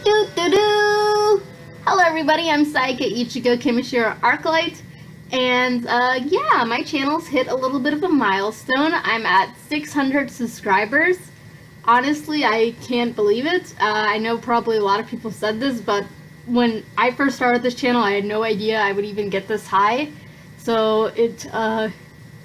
Doo doo doo! Hello everybody, I'm Saika Ichigo Kimishiro Arclight, and yeah, my channel's hit a little bit of a milestone. I'm at 600 subscribers. Honestly, I can't believe it. I know probably a lot of people said this, but when I first started this channel, I had no idea I would even get this high. So it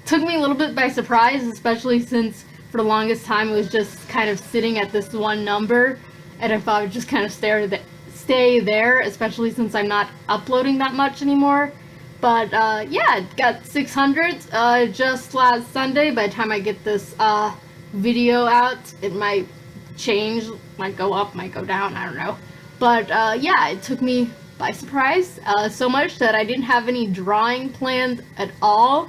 took me a little bit by surprise, especially since for the longest time it was just kind of sitting at this one number, and I thought I would just kind of stay there, especially since I'm not uploading that much anymore. But yeah, it got 600 just last Sunday. By the time I get this video out, it might change, might go up, might go down, I don't know. But yeah, it took me by surprise, so much that I didn't have any drawing planned at all,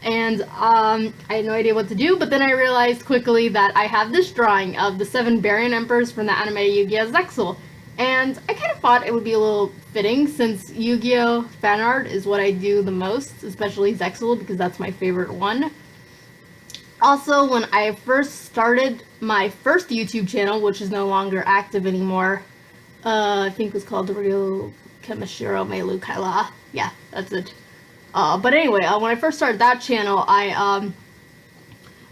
and I had no idea what to do. But then I realized quickly that I have this drawing of the 7 Barian Emperors from the anime Yu-Gi-Oh! ZEXAL, and I kind of thought it would be a little fitting since Yu-Gi-Oh! Fan art is what I do the most, especially ZEXAL, because that's my favorite one. Also, when I first started my first YouTube channel, which is no longer active anymore, I think it was called The Real Kimishiro Meilu Kaila. Yeah, that's it. But anyway, when I first started that channel,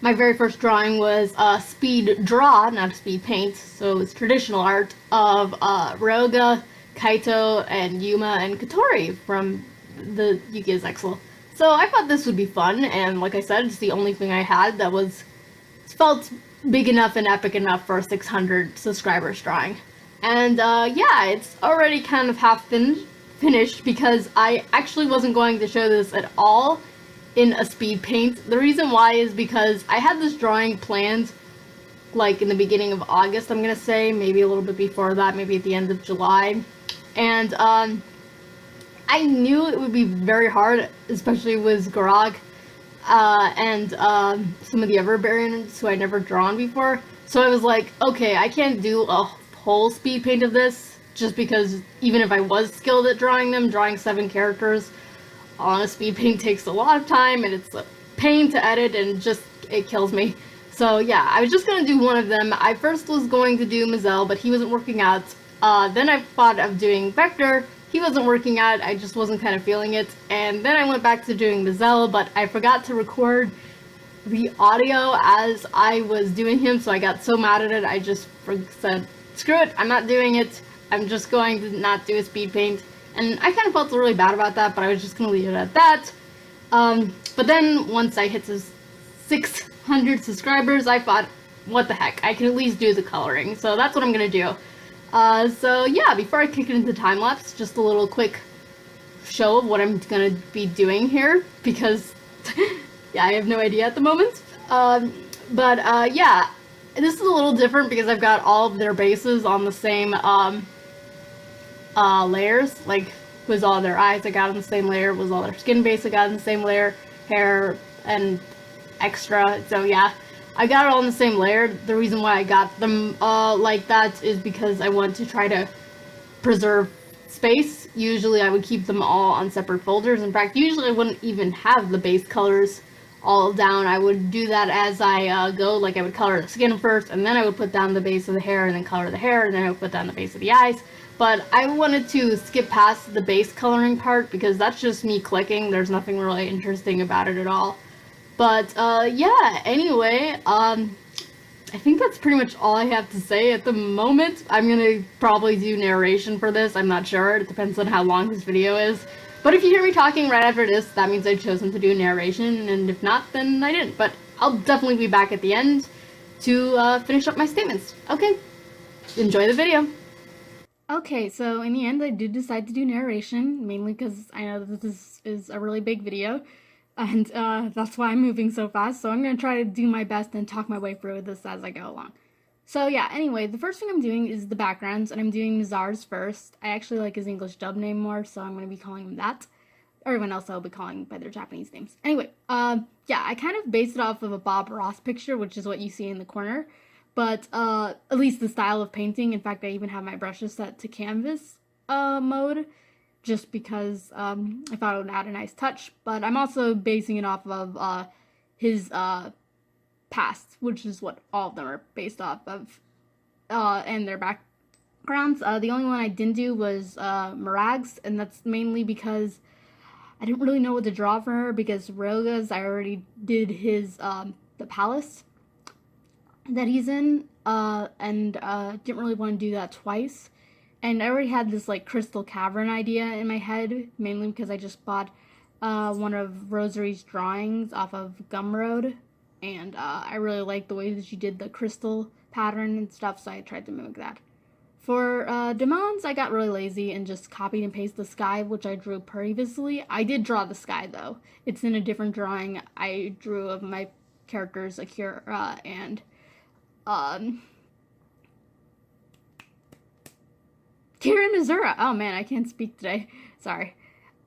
my very first drawing was speed draw, not speed paint, so it's traditional art of Ryoga, Kaito, and Yuma and Katori from the Yu-Gi-Oh! ZEXAL. So I thought this would be fun, and like I said, it's the only thing I had that felt big enough and epic enough for a 600 subscribers drawing. And yeah, it's already kind of half finished because I actually wasn't going to show this at all in a speed paint. The reason why is because I had this drawing planned like in the beginning of August, I'm gonna say, maybe a little bit before that, maybe at the end of July. And I knew it would be very hard, especially with Garag and some of the other variants who I'd never drawn before. So I was like, okay, I can't do a whole speed paint of this, just because even if I was skilled at drawing them, drawing 7 characters on a speed paint takes a lot of time, and it's a pain to edit, and just, it kills me. So yeah, I was just gonna do one of them. I first was going to do Mazel, but he wasn't working out. Then I thought of doing Vector. He wasn't working out, I just wasn't kind of feeling it. And then I went back to doing Mazel, but I forgot to record the audio as I was doing him, so I got so mad at it, I just said, screw it, I'm not doing it. I'm just going to not do a speed paint. And I kind of felt really bad about that, but I was just going to leave it at that. But then once I hit 600 subscribers, I thought, what the heck, I can at least do the coloring. So that's what I'm going to do. So yeah, before I kick it into time-lapse, just a little quick show of what I'm going to be doing here, because yeah, I have no idea at the moment. Yeah, this is a little different because I've got all of their bases on the same layers, like was all their eyes I got on the same layer, was all their skin base I got on the same layer, hair and extra. So yeah, I got it all on the same layer. The reason why I got them like that is because I want to try to preserve space. Usually I would keep them all on separate folders. In fact, usually I wouldn't even have the base colors all down. I would do that as I go. Like I would color the skin first, and then I would put down the base of the hair, and then color the hair, and then I would put down the base of the eyes. But I wanted to skip past the base coloring part because that's just me clicking. There's nothing really interesting about it at all. But yeah, anyway, I think that's pretty much all I have to say at the moment. I'm gonna probably do narration for this, I'm not sure. It depends on how long this video is. But if you hear me talking right after this, that means I've chosen to do narration, and if not, then I didn't. But I'll definitely be back at the end to finish up my statements. Okay, enjoy the video. Okay, so in the end, I did decide to do narration, mainly because I know that this is a really big video, and that's why I'm moving so fast, so I'm going to try to do my best and talk my way through this as I go along. So yeah, anyway, the first thing I'm doing is the backgrounds, and I'm doing Nazar's first. I actually like his English dub name more, so I'm going to be calling him that. Everyone else I'll be calling by their Japanese names. Anyway, yeah, I kind of based it off of a Bob Ross picture, which is what you see in the corner. But at least the style of painting. In fact, I even have my brushes set to canvas mode, just because I thought it would add a nice touch. But I'm also basing it off of his past, which is what all of them are based off of, and their backgrounds. The only one I didn't do was Merags, and that's mainly because I didn't really know what to draw for her, because Roga's, I already did his, the palace that he's in, and didn't really want to do that twice. And I already had this, like, crystal cavern idea in my head, mainly because I just bought one of Rosary's drawings off of Gumroad, and I really liked the way that she did the crystal pattern and stuff, so I tried to mimic that. For Demons, I got really lazy and just copied and pasted the sky, which I drew previously. I did draw the sky, though. It's in a different drawing I drew of my characters, Akira and Akira and Azura. Oh man, I can't speak today. Sorry.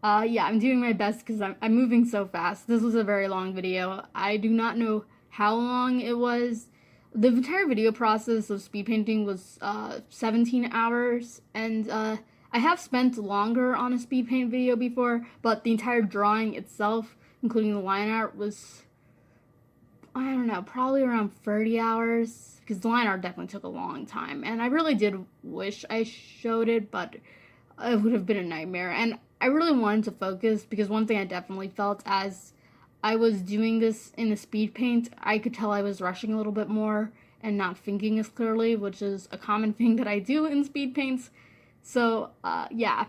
Yeah, I'm doing my best because I'm moving so fast. This was a very long video. I do not know how long it was. The entire video process of speed painting was 17 hours, and I have spent longer on a speed paint video before, but the entire drawing itself, including the line art, was, I don't know, probably around 30 hours, because the line art definitely took a long time, and I really did wish I showed it, but it would have been a nightmare. And I really wanted to focus, because one thing I definitely felt as I was doing this in the speed paint, I could tell I was rushing a little bit more and not thinking as clearly, which is a common thing that I do in speed paints. So, yeah.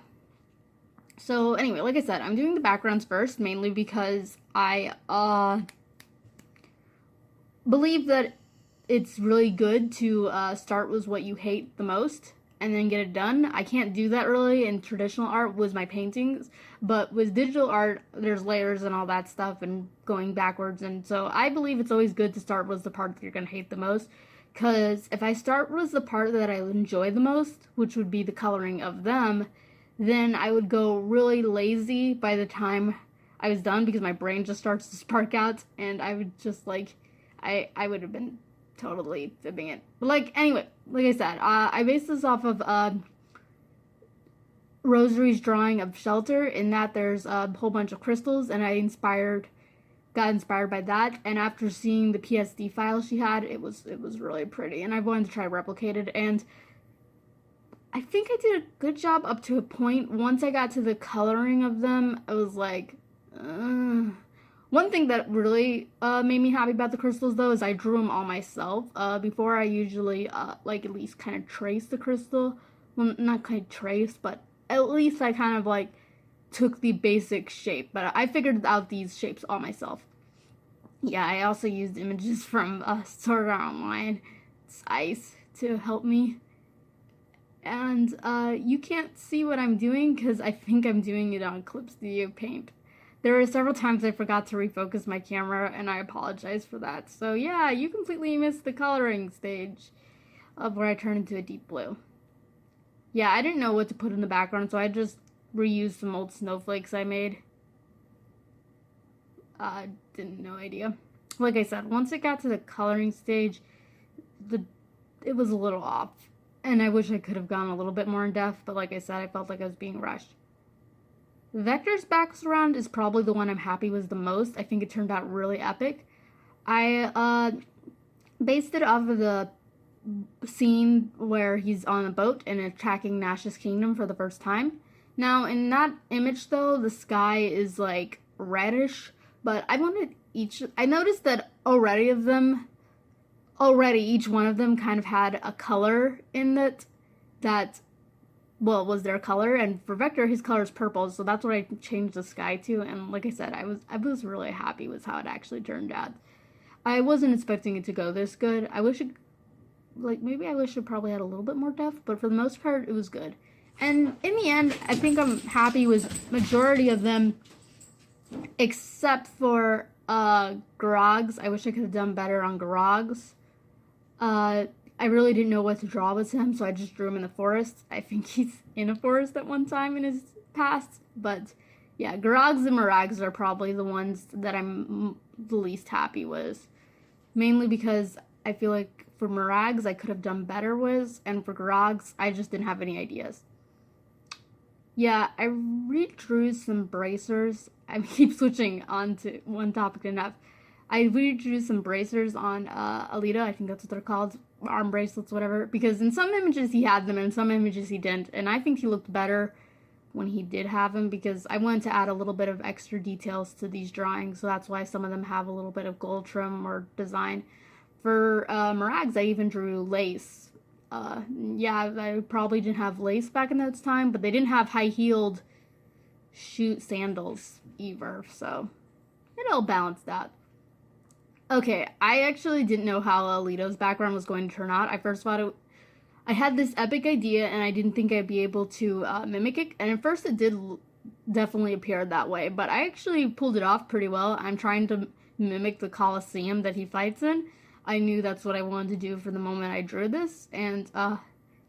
So, anyway, like I said, I'm doing the backgrounds first, mainly because I, believe that it's really good to, start with what you hate the most and then get it done. I can't do that really in traditional art with my paintings, but with digital art, there's layers and all that stuff and going backwards, and so I believe it's always good to start with the part that you're going to hate the most, because if I start with the part that I enjoy the most, which would be the coloring of them, then I would go really lazy by the time I was done, because my brain just starts to spark out, and I would just, like, I would have been totally fibbing it. But, like, anyway, like I said, I based this off of Rosary's drawing of Shelter, in that there's a whole bunch of crystals, and I got inspired by that. And after seeing the PSD file she had, it was really pretty, and I wanted to try to replicate it. And I think I did a good job up to a point. Once I got to the coloring of them, I was like, One thing that really made me happy about the crystals, though, is I drew them all myself. Before, I usually, like, at least kind of trace the crystal. Well, not kind of trace, but at least I kind of, like, took the basic shape. But I figured out these shapes all myself. Yeah, I also used images from Sword Art Online. It's Ice to help me. And you can't see what I'm doing because I think I'm doing it on Clip Studio Paint. There were several times I forgot to refocus my camera, and I apologize for that. So yeah, you completely missed the coloring stage of where I turned into a deep blue. Yeah, I didn't know what to put in the background, so I just reused some old snowflakes I made. No idea. Like I said, once it got to the coloring stage, it was a little off. And I wish I could have gone a little bit more in depth, but like I said, I felt like I was being rushed. Vector's background is probably the one I'm happy with the most. I think it turned out really epic. I based it off of the scene where he's on a boat and attacking Nash's kingdom for the first time. Now, in that image, though, the sky is, like, reddish, but I noticed that already each one of them kind of had a color in it that, well, was their color, and for Vector, his color is purple, so that's what I changed the sky to, and like I said, I was really happy with how it actually turned out. I wasn't expecting it to go this good. I wish it probably had a little bit more depth, but for the most part, it was good. And in the end, I think I'm happy with majority of them, except for Garog's. I wish I could have done better on Garog's. I really didn't know what to draw with him, so I just drew him in the forest. I think he's in a forest at one time in his past, but yeah, Garog's and Merags are probably the ones that I'm the least happy with. Mainly because I feel like for Merags I could have done better with, and for Garog's I just didn't have any ideas. Yeah, I redrew some bracers. I keep switching on to one topic enough. I redrew some bracers on Alita, I think that's what they're called, arm bracelets, whatever, because in some images he had them and in some images he didn't, and I think he looked better when he did have them because I wanted to add a little bit of extra details to these drawings, so that's why some of them have a little bit of gold trim or design. For Merags, I even drew lace. Yeah, I probably didn't have lace back in that time, but they didn't have high-heeled shoe sandals either, so it all balanced out. Okay, I actually didn't know how Alito's background was going to turn out. I first thought I had this epic idea, and I didn't think I'd be able to mimic it. And at first, it did definitely appear that way, but I actually pulled it off pretty well. I'm trying to mimic the Colosseum that he fights in. I knew that's what I wanted to do for the moment I drew this, and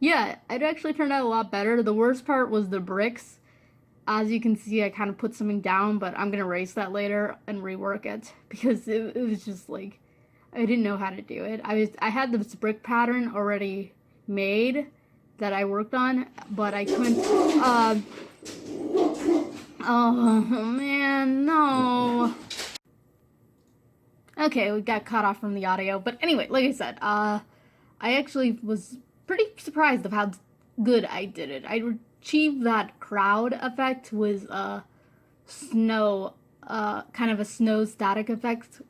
yeah, it actually turned out a lot better. The worst part was the bricks. As you can see, I kind of put something down, but I'm going to erase that later and rework it because it was just like, I didn't know how to do it. I had this brick pattern already made that I worked on, but I couldn't, oh man, no. Okay, we got cut off from the audio, but anyway, like I said, I actually was pretty surprised of how good I did it. I achieved that crowd effect with snow, kind of a snow static effect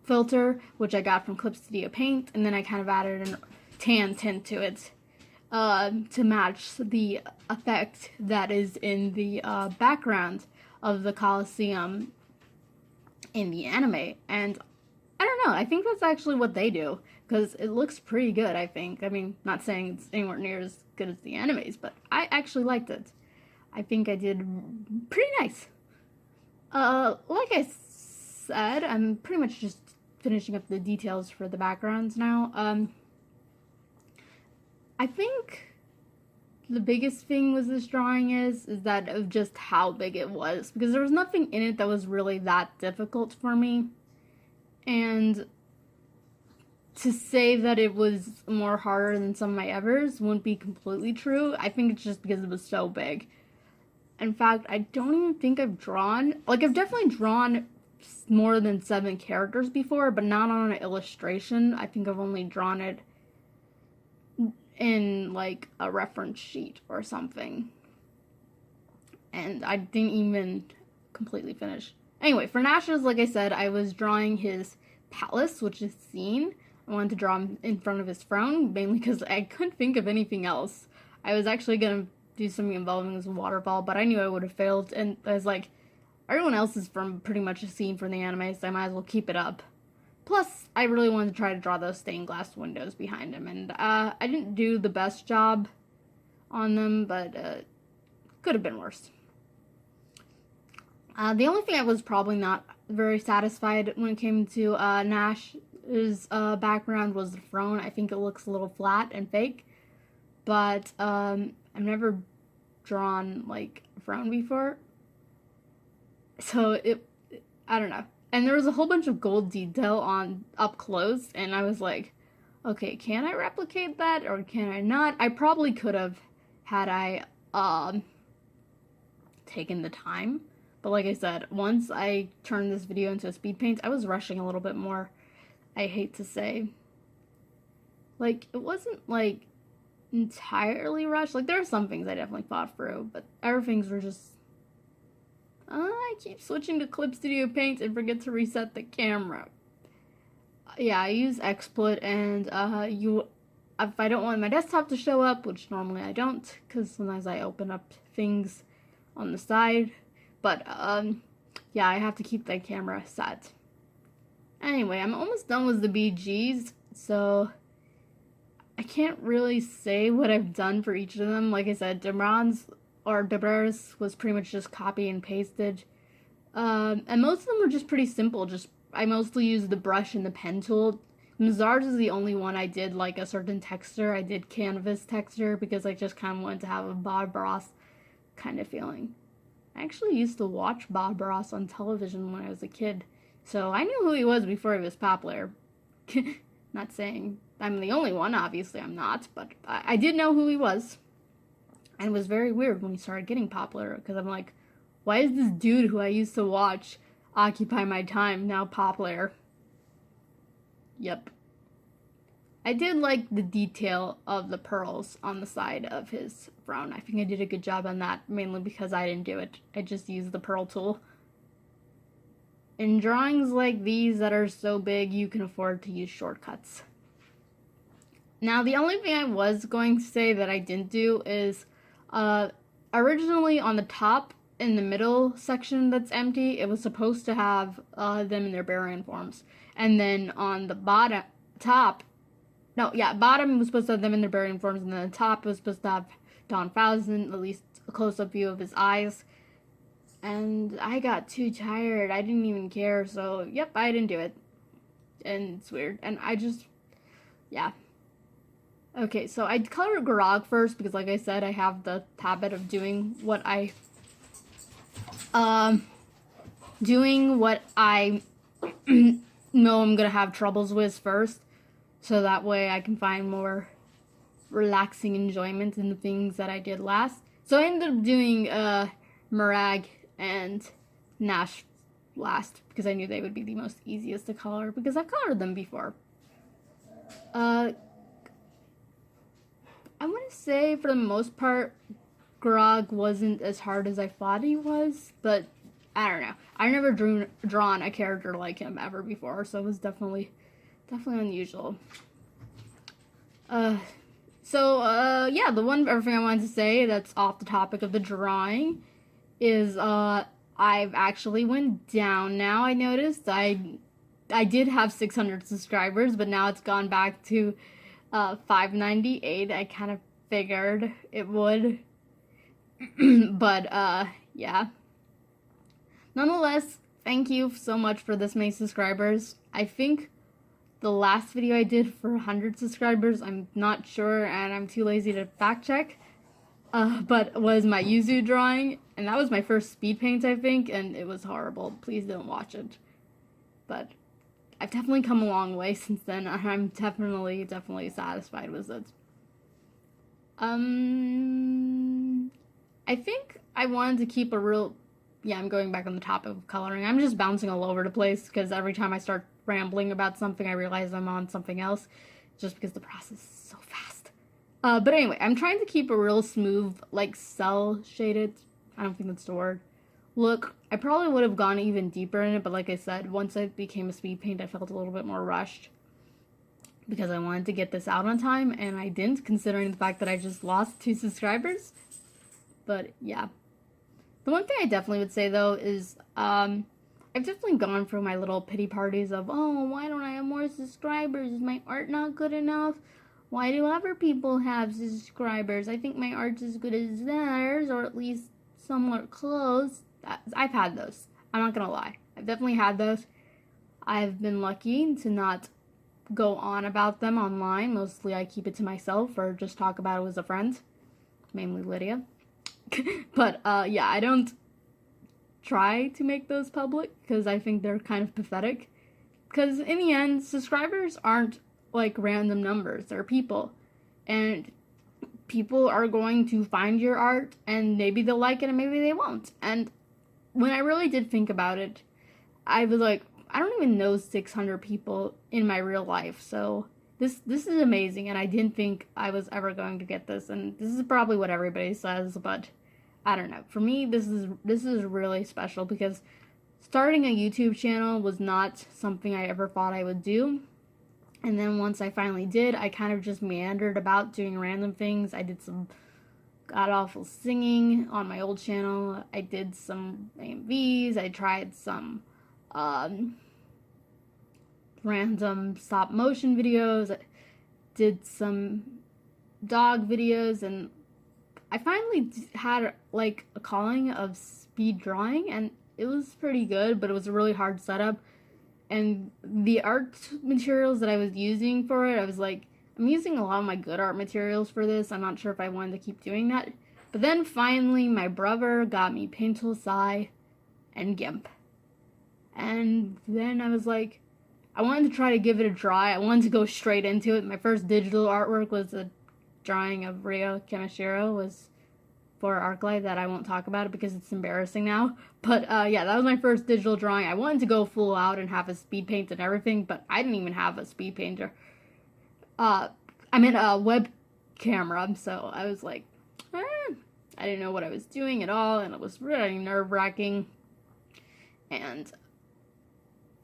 filter, which I got from Clip Studio Paint, and then I kind of added a tan tint to it to match the effect that is in the background of the Colosseum in the anime. And I don't know, I think that's actually what they do, because it looks pretty good, I think. I mean, not saying it's anywhere near as good as the animes, but I actually liked it. I think I did pretty nice. Like I said, I'm pretty much just finishing up the details for the backgrounds now. I think the biggest thing with this drawing is that of just how big it was, because there was nothing in it that was really that difficult for me. And to say that it was more harder than some of my others wouldn't be completely true. I think it's just because it was so big. In fact, I don't even think I've drawn, like, I've definitely drawn more than 7 characters before, but not on an illustration. I think I've only drawn it in, like, a reference sheet or something. And I didn't even completely finish. Anyway, for Nash's, like I said, I was drawing his palace, which is seen. I wanted to draw him in front of his throne, mainly because I couldn't think of anything else. I was actually going to do something involving this waterfall, but I knew I would have failed, and I was like, everyone else is from pretty much a scene from the anime, so I might as well keep it up. Plus, I really wanted to try to draw those stained glass windows behind him, and I didn't do the best job on them, but could have been worse. The only thing I was probably not very satisfied when it came to Nash's background was the throne. I think it looks a little flat and fake, but I've never drawn, like, a throne before, so I don't know. And there was a whole bunch of gold detail on up close, and I was like, okay, can I replicate that, or can I not? I probably could have, had I taken the time. But like I said, once I turned this video into a speed paint, I was rushing a little bit more. I hate to say. Like, it wasn't, like, entirely rushed. Like, there are some things I definitely thought through, but other things were just... I keep switching to Clip Studio Paint and forget to reset the camera. Yeah, I use XSplit, and if I don't want my desktop to show up, which normally I don't, because sometimes I open up things on the side... But, yeah, I have to keep that camera set. Anyway, I'm almost done with the BGs, so I can't really say what I've done for each of them. Like I said, Durbe's was pretty much just copy and pasted. And most of them were just pretty simple. I mostly used the brush and the pen tool. Mazar's is the only one I did, like, a certain texture. I did canvas texture because I just kind of wanted to have a Bob Ross kind of feeling. I actually used to watch Bob Ross on television when I was a kid, so I knew who he was before he was popular. Not saying I'm the only one, obviously I'm not, but I did know who he was. And it was very weird when he started getting popular, because I'm like, why is this dude who I used to watch occupy my time now popular? Yep. I did like the detail of the pearls on the side of his frown. I think I did a good job on that, mainly because I didn't do it. I just used the pearl tool. In drawings like these that are so big, you can afford to use shortcuts. Now, the only thing I was going to say that I didn't do is, originally on the top, in the middle section that's empty, it was supposed to have them in their Barian forms. And then on the bottom was supposed to have them in their Barian forms, and then the top was supposed to have Don Thousand, at least a close-up view of his eyes. And I got too tired. I didn't even care, so yep, I didn't do it. And it's weird. And yeah. Okay, so I colored Garog first because, like I said, I have the habit of doing what I know I'm gonna have troubles with first, so that way I can find more relaxing enjoyment in the things that I did last. So I ended up doing Merisu and Nash last because I knew they would be the most easiest to color because I've colored them before. I want to say, for the most part, Grog wasn't as hard as I thought he was, but I don't know. I never drawn a character like him ever before, so it was definitely unusual. Yeah, the one other thing I wanted to say that's off the topic of the drawing is I've actually went down now. I noticed I did have 600 subscribers, but now it's gone back to 598. I kind of figured it would. But yeah. Nonetheless, thank you so much for this many subscribers. I think the last video I did for 100 subscribers, I'm not sure, and I'm too lazy to fact check, but was my Yuzu drawing, and that was my first speed paint, I think, and it was horrible. Please don't watch it. But I've definitely come a long way since then. I'm definitely satisfied with it. I think I wanted to keep a real... Yeah, I'm going back on the topic of coloring. I'm just bouncing all over the place because every time I start rambling about something, I realize I'm on something else, just because the process is so fast. But anyway, I'm trying to keep a real smooth, like, cell shaded, I don't think that's the word, look. I probably would have gone even deeper in it, but like I said, once I became a speed paint, I felt a little bit more rushed because I wanted to get this out on time, and I didn't, considering the fact that I just lost 2 subscribers. But yeah. The one thing I definitely would say, though, is I've definitely gone through my little pity parties of, oh, why don't I have more subscribers? Is my art not good enough? Why do other people have subscribers? I think my art's as good as theirs, or at least somewhat close. I've had those. I'm not gonna lie. I've definitely had those. I've been lucky to not go on about them online. Mostly I keep it to myself or just talk about it with a friend. Mainly Lydia. But, yeah, I don't try to make those public because I think they're kind of pathetic. Because in the end, subscribers aren't like random numbers. They're people. And people are going to find your art and maybe they'll like it and maybe they won't. And when I really did think about it, I was like, I don't even know 600 people in my real life. So this is amazing, and I didn't think I was ever going to get this, and this is probably what everybody says, but I don't know. For me, this is really special because starting a YouTube channel was not something I ever thought I would do. And then once I finally did, I kind of just meandered about doing random things. I did some god-awful singing on my old channel. I did some AMVs. I tried some random stop motion videos. I did some dog videos, and I finally had like a calling of speed drawing, and it was pretty good, but it was a really hard setup. And the art materials that I was using for it, I was like, I'm using a lot of my good art materials for this. I'm not sure if I wanted to keep doing that. But then finally, my brother got me Paint Tool Sai and GIMP. And then I was like, I wanted to try to give it a try. I wanted to go straight into it. My first digital artwork was a drawing of Ryo Kamishiro, was for Arclight that I won't talk about it because it's embarrassing now. But yeah, that was my first digital drawing. I wanted to go full out and have a speed paint and everything, but I didn't even have a speed painter. I'm in a web camera, so I was like, I didn't know what I was doing at all, and it was really nerve-wracking. And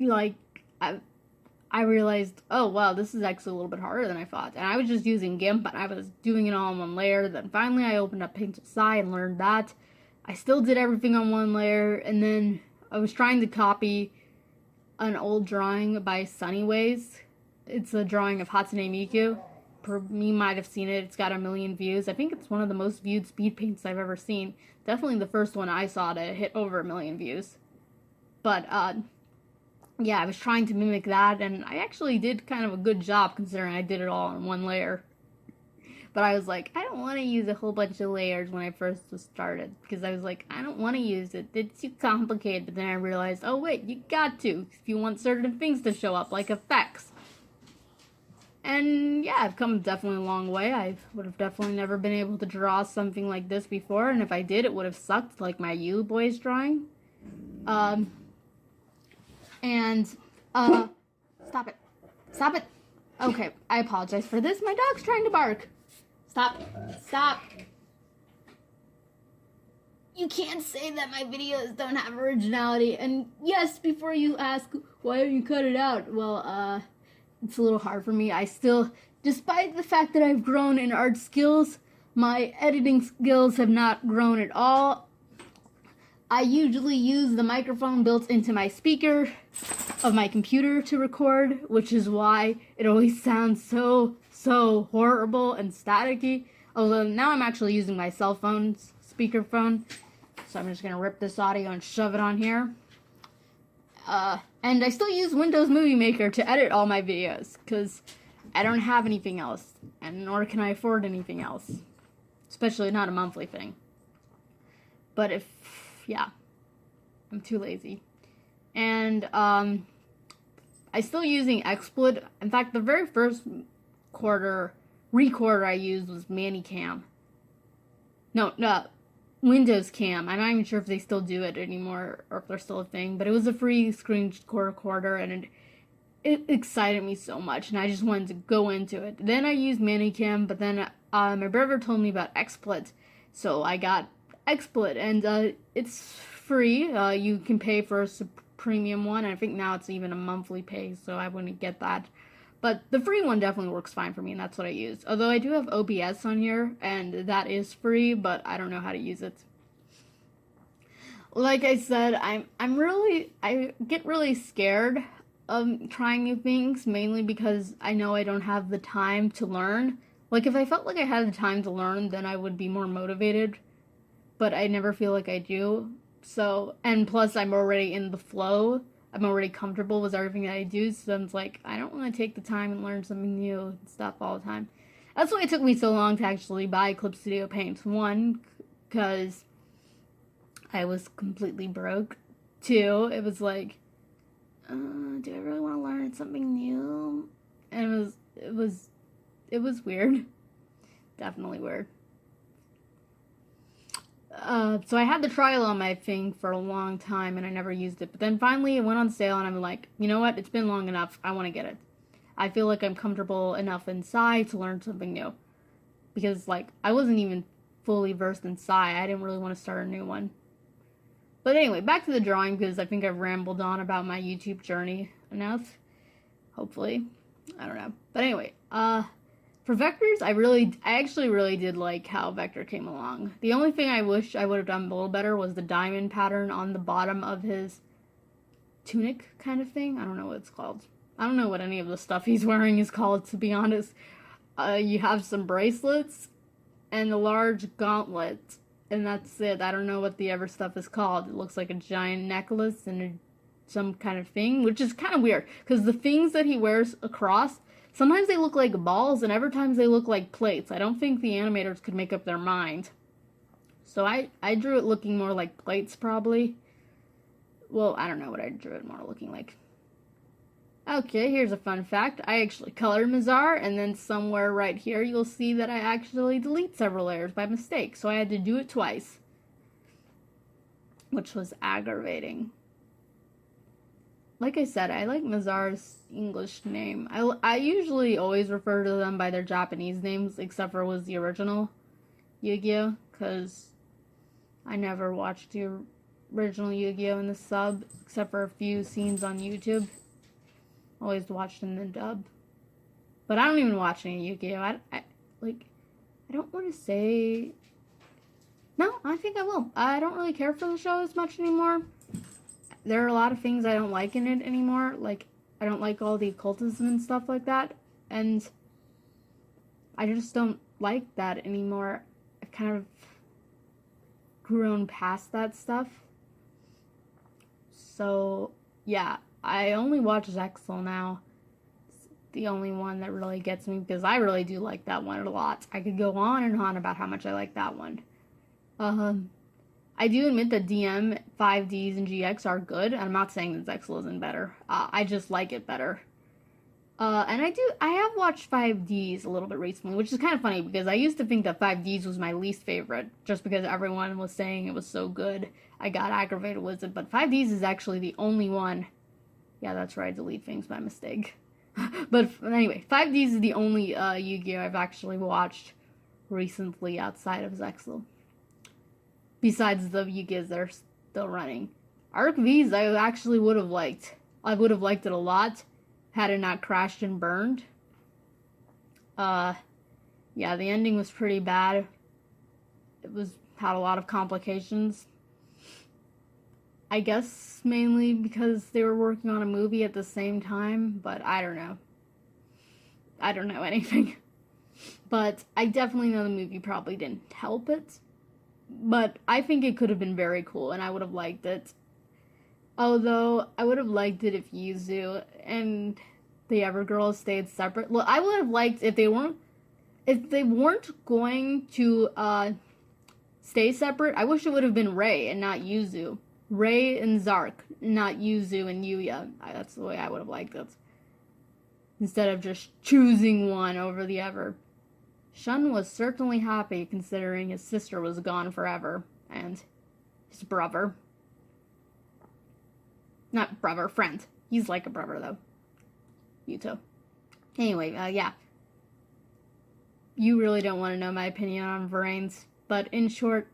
like, I realized, oh wow, this is actually a little bit harder than I thought. And I was just using GIMP, and I was doing it all in one layer. Then finally I opened up Paint SI and learned that. I still did everything on one layer, and then I was trying to copy an old drawing by Sunnyways. It's a drawing of Hatsune Miku. You might have seen it. It's got 1 million views. I think it's one of the most viewed speed paints I've ever seen. Definitely the first one I saw to hit over 1 million views. But, yeah, I was trying to mimic that, and I actually did kind of a good job considering I did it all in one layer. But I was like, I don't want to use a whole bunch of layers when I first started, because I was like, I don't want to use it. It's too complicated. But then I realized, oh wait, you got to, if you want certain things to show up, like effects. And yeah, I've come definitely a long way. I would have definitely never been able to draw something like this before, and if I did, it would have sucked, like my You Boys drawing. Stop it. Stop it. Okay, I apologize for this. My dog's trying to bark. Stop. Stop. You can't say that my videos don't have originality. And yes, before you ask, why don't you cut it out? Well, it's a little hard for me. I still, despite the fact that I've grown in art skills, my editing skills have not grown at all. I usually use the microphone built into my speaker of my computer to record, which is why it always sounds so horrible and staticky. Although now I'm actually using my cell phone's speakerphone, so I'm just gonna rip this audio and shove it on here. And I still use Windows Movie Maker to edit all my videos, because I don't have anything else, and nor can I afford anything else. Especially not a monthly thing. But yeah, I'm too lazy. And, I'm still using XSplit. In fact, the very first recorder I used was Manicam. No, Windows Cam. I'm not even sure if they still do it anymore, or if they're still a thing, but it was a free screen recorder, and it excited me so much, and I just wanted to go into it. Then I used Manicam, but then my brother told me about XSplit, so I got XSplit, and it's free. You can pay for a premium one. I think now it's even a monthly pay, so I wouldn't get that. But the free one definitely works fine for me, and that's what I use. Although I do have OBS on here, and that is free, but I don't know how to use it. Like I said, I get really scared of trying new things, mainly because I know I don't have the time to learn. Like, if I felt like I had the time to learn, then I would be more motivated. But I never feel like I do. So, and plus I'm already in the flow. I'm already comfortable with everything that I do, so it's like, I don't want to take the time and learn something new and stuff all the time. That's why it took me so long to actually buy Clip Studio Paint. 1, because I was completely broke. 2, it was like, do I really want to learn something new? And it was weird. Definitely weird. So I had the trial on my thing for a long time, and I never used it. But then finally it went on sale, and I'm like, you know what? It's been long enough. I want to get it. I feel like I'm comfortable enough inside to learn something new. Because, like, I wasn't even fully versed in Psy. I didn't really want to start a new one. But anyway, back to the drawing, because I think I've rambled on about my YouTube journey enough. Hopefully. I don't know. But anyway, for Vectors, I actually really did like how Vector came along. The only thing I wish I would have done a little better was the diamond pattern on the bottom of his tunic kind of thing. I don't know what it's called. I don't know what any of the stuff he's wearing is called, to be honest. You have some bracelets and a large gauntlet, and that's it. I don't know what the other stuff is called. It looks like a giant necklace and some kind of thing, which is kind of weird, because the things that he wears across, sometimes they look like balls, and other times they look like plates. I don't think the animators could make up their mind. So I drew it looking more like plates, probably. Well, I don't know what I drew it more looking like. Okay, here's a fun fact. I actually colored Mazar, and then somewhere right here you'll see that I actually delete several layers by mistake. So I had to do it twice, which was aggravating. like I said, I like Mazar's English name. I usually always refer to them by their Japanese names, except for was the original Yu-Gi-Oh! Because I never watched the original Yu-Gi-Oh! In the sub, except for a few scenes on YouTube. Always watched in the dub. But I don't even watch any Yu-Gi-Oh! I don't want to say... No, I think I will. I don't really care for the show as much anymore. There are a lot of things I don't like in it anymore. Like, I don't like all the occultism and stuff like that. And I just don't like that anymore. I've kind of grown past that stuff. So, yeah. I only watch ZEXAL now. It's the only one that really gets me because I really do like that one a lot. I could go on and on about how much I like that one. I do admit that DM, 5Ds, and GX are good. I'm not saying that ZEXAL isn't better. I just like it better. And I have watched 5Ds a little bit recently, which is kind of funny because I used to think that 5Ds was my least favorite, just because everyone was saying it was so good. I got aggravated with it, but 5Ds is actually the only one. Yeah, that's right, I delete things by mistake. But anyway, 5Ds is the only Yu-Gi-Oh! I've actually watched recently outside of ZEXAL. Besides the Yu-Gi-Ohs that are still running. Arc Vs I actually would have liked. I would have liked it a lot had it not crashed and burned. Yeah, the ending was pretty bad. It had a lot of complications. I guess mainly because they were working on a movie at the same time, but I don't know. I don't know anything. But I definitely know the movie probably didn't help it. But I think it could have been very cool, and I would have liked it. Although, I would have liked it if Yuzu and the Evergirls stayed separate. Well, I would have liked if they weren't going to stay separate. I wish it would have been Rei and not Yuzu. Rei and Zark, not Yuzu and Yuya. That's the way I would have liked it. Instead of just choosing one over the other. Shun was certainly happy considering his sister was gone forever, and his brother. Not brother, friend. He's like a brother, though. Yuto. Anyway, yeah. You really don't want to know my opinion on Varanes, but in short,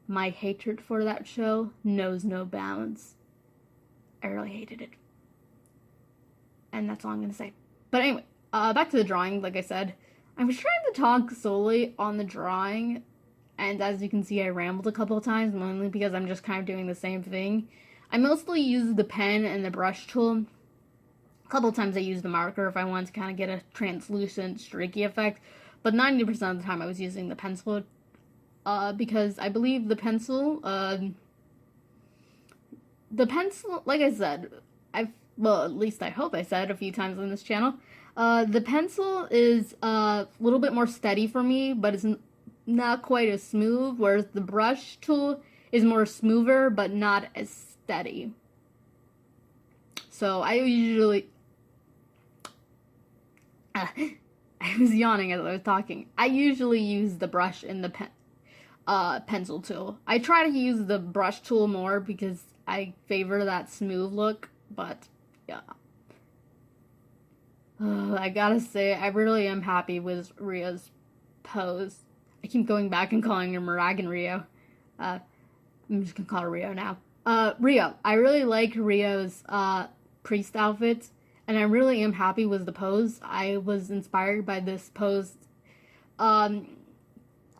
my hatred for that show knows no bounds. I really hated it. And that's all I'm going to say. But anyway, back to the drawing, like I said. I was trying to talk solely on the drawing, and as you can see, I rambled a couple of times, mainly because I'm just kind of doing the same thing. I mostly use the pen and the brush tool. A couple of times I used the marker if I wanted to kind of get a translucent, streaky effect, but 90% of the time I was using the pencil, because I believe the pencil, like I said, well, at least I hope I said a few times on this channel, the pencil is a little bit more steady for me, but it's not quite as smooth, whereas the brush tool is more smoother, but not as steady. So I usually... I was yawning as I was talking. I usually use the brush and the pencil tool. I try to use the brush tool more because I favor that smooth look, but yeah. I gotta say, I really am happy with Rio's pose. I keep going back and calling her Miragan Rio. I'm just gonna call her Rio now. Rio. I really like Rio's priest outfit, and I really am happy with the pose. I was inspired by this pose,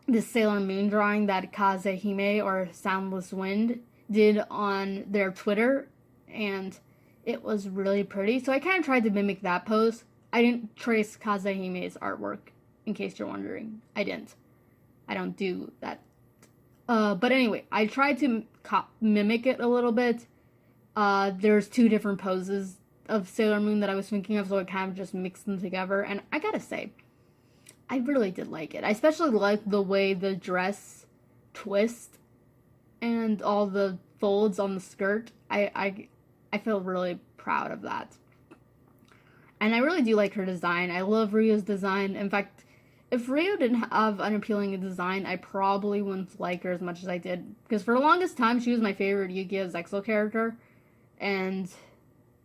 this Sailor Moon drawing that Kazehime, or Soundless Wind, did on their Twitter, and it was really pretty. So I kind of tried to mimic that pose. I didn't trace Kazehime's artwork, in case you're wondering. I didn't. I don't do that. But anyway, I tried to mimic it a little bit. There's two different poses of Sailor Moon that I was thinking of, so I kind of just mixed them together. And I gotta say, I really did like it. I especially liked the way the dress twists and all the folds on the skirt. I feel really proud of that. And I really do like her design. I love Rio's design. In fact, if Rio didn't have an appealing design, I probably wouldn't like her as much as I did. Because for the longest time, she was my favorite Yu-Gi-Oh! ZEXAL character. And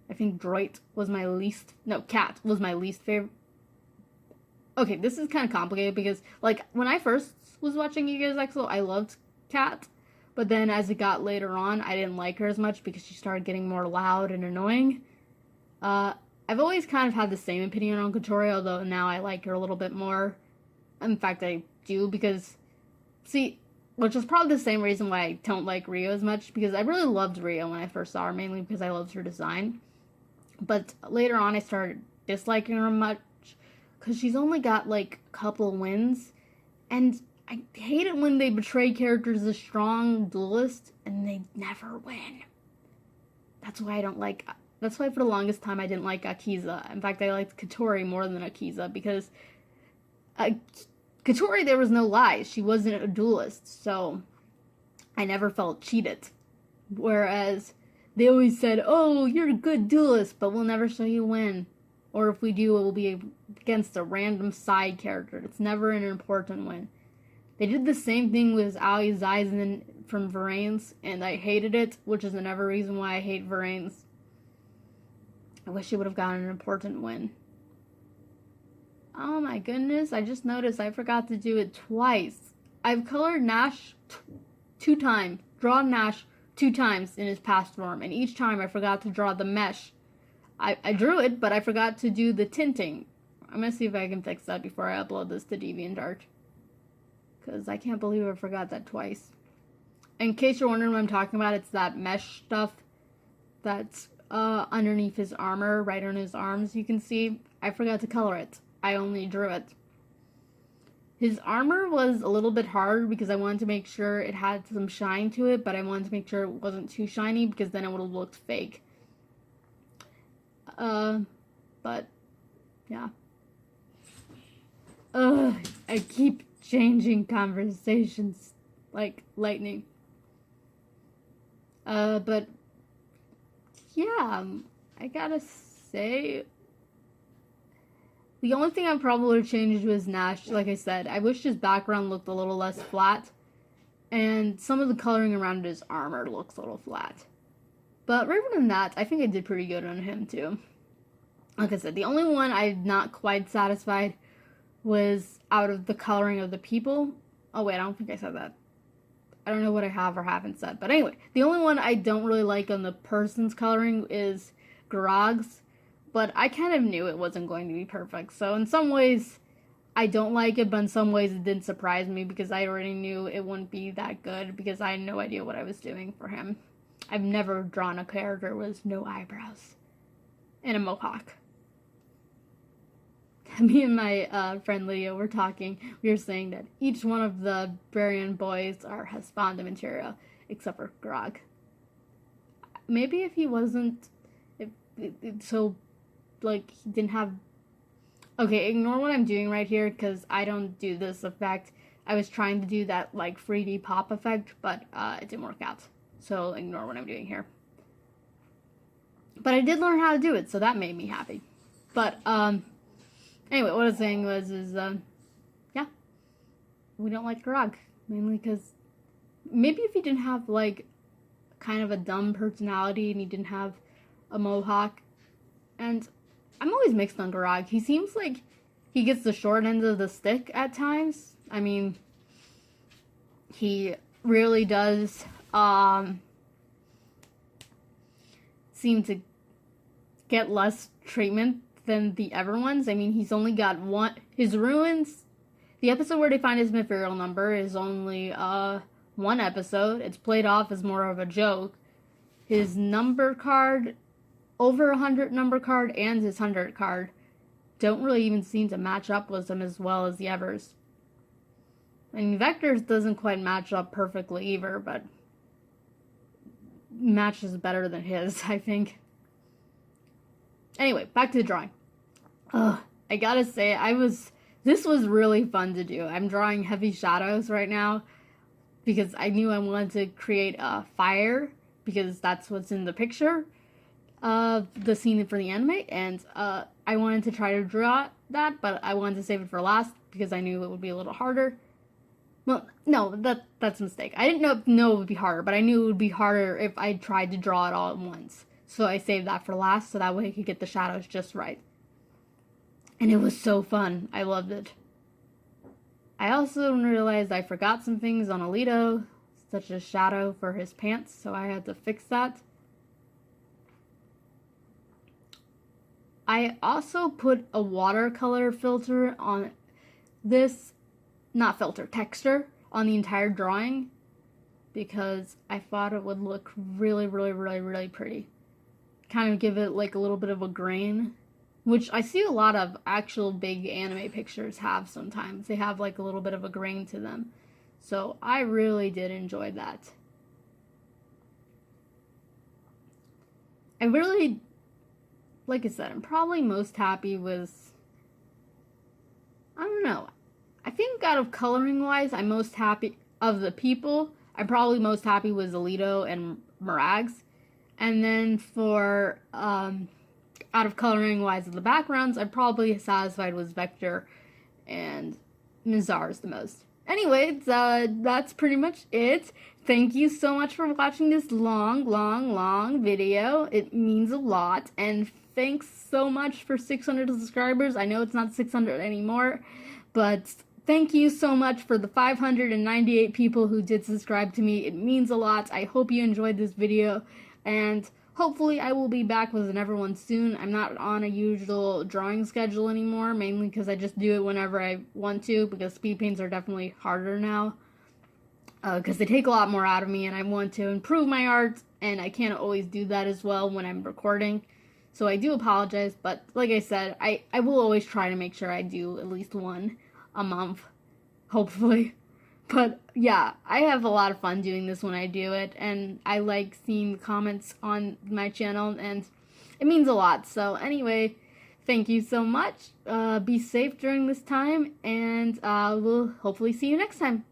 I think Droit was my least... No, Cat was my least favorite. Okay, this is kind of complicated because, like, when I first was watching you guys ZEXAL, I loved Cat. But then as it got later on, I didn't like her as much because she started getting more loud and annoying. I've always kind of had the same opinion on Katori, although now I like her a little bit more. In fact, I do because... See, which is probably the same reason why I don't like Rio as much, because I really loved Rio when I first saw her, mainly because I loved her design. But later on, I started disliking her much, because she's only got, like, a couple wins, and I hate it when they betray characters as strong duelists, and they never win. That's why I don't like... That's why for the longest time I didn't like Akiza. In fact, I liked Katori more than Akiza, because... Katori, there was no lies. She wasn't a duelist, so I never felt cheated. Whereas they always said, oh, you're a good duelist, but we'll never show you win. Or if we do, it will be against a random side character. It's never an important win. They did the same thing with Ali Zaizen from Varanes, and I hated it, which is another reason why I hate Varanes. I wish he would have gotten an important win. Oh my goodness, I just noticed I forgot to do it twice. I've colored Nash two times, drawn Nash 2 times in his past form, and each time I forgot to draw the mesh. I drew it, but I forgot to do the tinting. I'm gonna see if I can fix that before I upload this to DeviantArt, because I can't believe I forgot that twice. In case you're wondering what I'm talking about, it's that mesh stuff that's underneath his armor, right on his arms, you can see. I forgot to color it. I only drew it. His armor was a little bit hard because I wanted to make sure it had some shine to it, but I wanted to make sure it wasn't too shiny because then it would have looked fake. But, yeah. I keep changing conversations like lightning. But, yeah, I gotta say... The only thing I probably would have changed was Nash, like I said. I wish his background looked a little less flat. And some of the coloring around his armor looks a little flat. But rather than that, I think I did pretty good on him too. Like I said, the only one I'm not quite satisfied was out of the coloring of the people. Oh wait, I don't think I said that. I don't know what I have or haven't said. But anyway, the only one I don't really like on the person's coloring is Grog's. But I kind of knew it wasn't going to be perfect. So in some ways, I don't like it, but in some ways it didn't surprise me because I already knew it wouldn't be that good because I had no idea what I was doing for him. I've never drawn a character with no eyebrows and a mohawk. Me and my friend Lydia were talking. We were saying that each one of the Barian boys has Sponda material, except for Grog. Maybe if he wasn't... so... like, he didn't have... Okay, ignore what I'm doing right here, because I don't do this effect. I was trying to do that, like, 3D pop effect, but it didn't work out. So, ignore what I'm doing here. But I did learn how to do it, so that made me happy. But, anyway, what I was saying was, yeah. We don't like Grog. Mainly because... Maybe if he didn't have, like, kind of a dumb personality, and he didn't have a mohawk. And... I'm always mixed on Grog. He seems like he gets the short end of the stick at times. I mean, he really does seem to get less treatment than the other ones. I mean, he's only got one... His ruins... The episode where they find his material number is only one episode. It's played off as more of a joke. His number card... over 100 number card and his 100 card don't really even seem to match up with him as well as the others. I mean, Vector's doesn't quite match up perfectly either, but matches better than his, I think. Anyway, back to the drawing. I gotta say, this was really fun to do. I'm drawing heavy shadows right now because I knew I wanted to create a fire because that's what's in the picture. The scene for the anime, and I wanted to try to draw that, but I wanted to save it for last because I knew it would be a little harder. Well, no, that's a mistake. I didn't know it would be harder, but I knew it would be harder if I tried to draw it all at once. So I saved that for last so that way I could get the shadows just right. And it was so fun. I loved it. I also realized I forgot some things on Alito, such as shadow for his pants, so I had to fix that. I also put a watercolor filter on this, not filter, texture on the entire drawing because I thought it would look really, really, really, really pretty. Kind of give it like a little bit of a grain, which I see a lot of actual big anime pictures have sometimes. They have like a little bit of a grain to them. So I really did enjoy that. I really, like I said, I'm probably most happy with, I don't know. I think out of coloring wise, I'm most happy of the people. I'm probably most happy with Alito and Merags. And then for out of coloring wise of the backgrounds, I'm probably satisfied with Vector and Mizar's the most. Anyways, that's pretty much it. Thank you so much for watching this long video. It means a lot. And thanks so much for 600 subscribers. I know it's not 600 anymore, but thank you so much for the 598 people who did subscribe to me. It means a lot. I hope you enjoyed this video, and hopefully I will be back with another one soon. I'm not on a usual drawing schedule anymore, mainly because I just do it whenever I want to, because speed paints are definitely harder now. Because they take a lot more out of me, and I want to improve my art, and I can't always do that as well when I'm recording. So I do apologize, but like I said, I will always try to make sure I do at least one a month, hopefully. But yeah, I have a lot of fun doing this when I do it, and I like seeing the comments on my channel, and it means a lot. So anyway, thank you so much. Be safe during this time, and we'll hopefully see you next time.